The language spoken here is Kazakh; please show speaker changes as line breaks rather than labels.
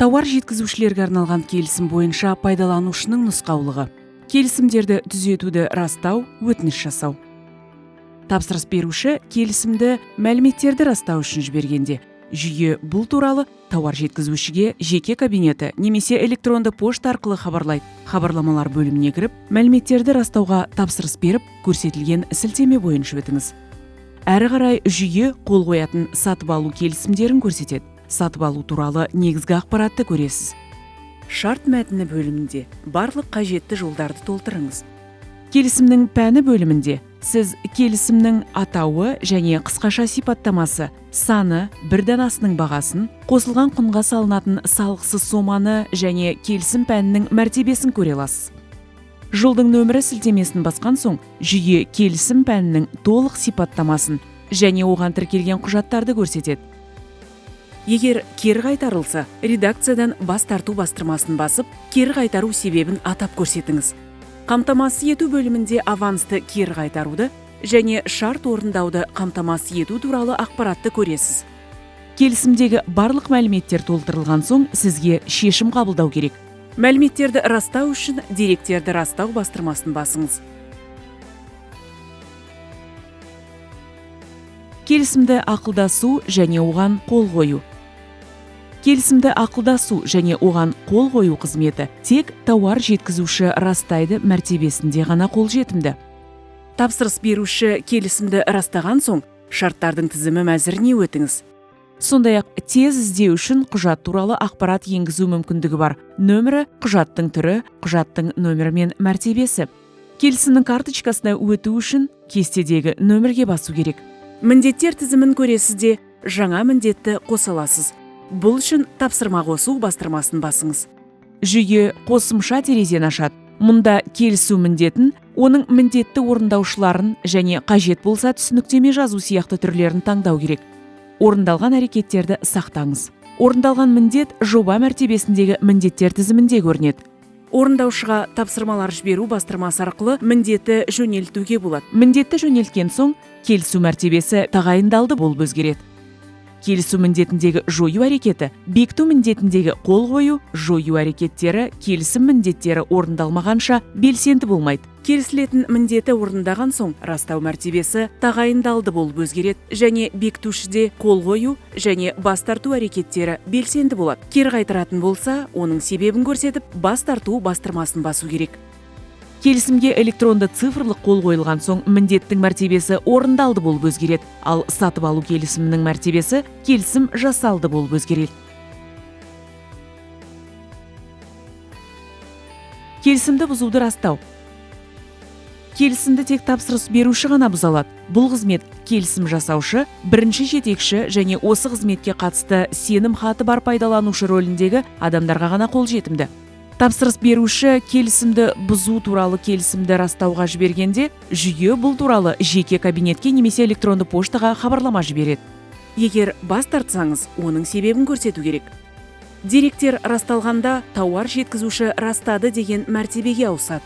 Тауар жеткізушілерге арналған келісім бойынша пайдаланушының нұсқаулығы. Келісімдерді түзетуді растау, өтініш жасау. Тапсырыс беруші келісімді мәліметтерді растау үшін жібергенде, жүйе бұл туралы тауар жеткізушіге жеке кабинеті немесе электронды пошта арқылы хабарлайды. Хабарламалар бөліміне кіріп, мәліметтерді растауға тапсырыс беріп, көрсетілген сілтеме бойынша өтіңіз. Әрі қарай жүйе қол қоятын сатып алу келісімдерін көрсетеді. Сатып алу туралы негізгі ақпаратты көресіз. Шарт мәтіні бөлімінде барлық қажетті жолдарды толтырыңыз. Келісімнің пәні бөлімінде сіз келісімнің атауы және қысқаша сипаттамасы, саны, бір данасының бағасын, қосылған құнға салынатын салықсыз соманы және келісім пәнінің мәртебесін көре аласыз. Жолдың нөмірі сілтемесін басқан соң, жүйе келісім пәнінің толық сипаттамасын және оған тіркелген құжаттарды көрсетеді. Егер кері қайтарылса, редакциядан бас тарту бастырмасын басып, кері қайтару себебін атап көрсетіңіз. Қамтамасыз ету бөлімінде авансты кері қайтаруды және шарт орындауды қамтамасыз ету туралы ақпаратты көресіз. Келісімдегі барлық мәліметтер толтырылған соң, сізге шешім қабылдау керек. Мәліметтерді растау үшін деректерді растау бастырмасын басыңыз. Келісімді ақылдасу және оған қол қою. Келісімді ақылдасу және оған қол қою қызметі тек тауар жеткізуші растайды мәртебесінде ғана қолжетімді. Тапсырыс беруші келісімді растаған соң, шарттардың тізімі мәзіріне өтіңіз. Сондай-ақ тез іздеу үшін құжат туралы ақпарат енгізу мүмкіндігі бар. Нөмірі, құжаттың түрі, құжаттың нөмірі мен мәртебесі. Келісімнің карточкасына өту үшін кестедегі нөмірге басу керек. Міндеттер тізімін көресіз де, жаңа міндетті қоса аласыз. Бұл үшін тапсырма қосу бастырмасын басыңыз. Жүйе қосымша терезені ашады. Мұнда келісу міндетін, оның міндетті орындаушыларын және қажет болса түсініктеме жазу сияқты түрлерін таңдау керек. Орындалған әрекеттерді сақтаңыз. Орындалған міндет жоба мәртебесіндегі міндеттер тізімінде көрінеді. Орындаушыға тапсырмалар жіберу бастырмасы арқылы міндетті жөнелтуге болады. Міндетті жөнелткен соң, келісу мәртебесі тағайындалды болып өзгереді. Келісу міндетіндегі жою әрекеті, бекіту міндетіндегі қол қою, жою әрекеттері келісім міндеттері орындалмағанша белсенді болмайды. Келісілетін міндеті орындаған соң, растау мәртебесі тағайындалды болып өзгереді және бекітушіде қол қою және бас тарту әрекеттері белсенді болады. Кері қайтаратын болса, оның себебін көрсетіп, бас тарту бастырмасын басу керек. Келісімге электронды цифрлық қол қойылған соң, міндеттің мәртебесі орындалды болып өзгереді, ал сатып алу келісімінің мәртебесі келісім жасалды болып өзгереді. Келісімді бұзуды растау. Келісімді тек тапсырыс беруші ғана бұза алады. Бұл қызмет келісім жасаушы, бірінші жетекші және осы қызметке қатысты сенім хаты бар пайдаланушы рөліндегі адамдарға ғана қолжетімді. Тапсырыс беруші келісімді бұзу туралы келісімді растауға жібергенде, жүйе бұл туралы жеке кабинетке немесе электронды поштаға хабарлама жібереді. Егер бас тартсаңыз, оның себебін көрсету керек. Деректер расталғанда, тауар жеткізуші растады деген мәртебеге ауысады.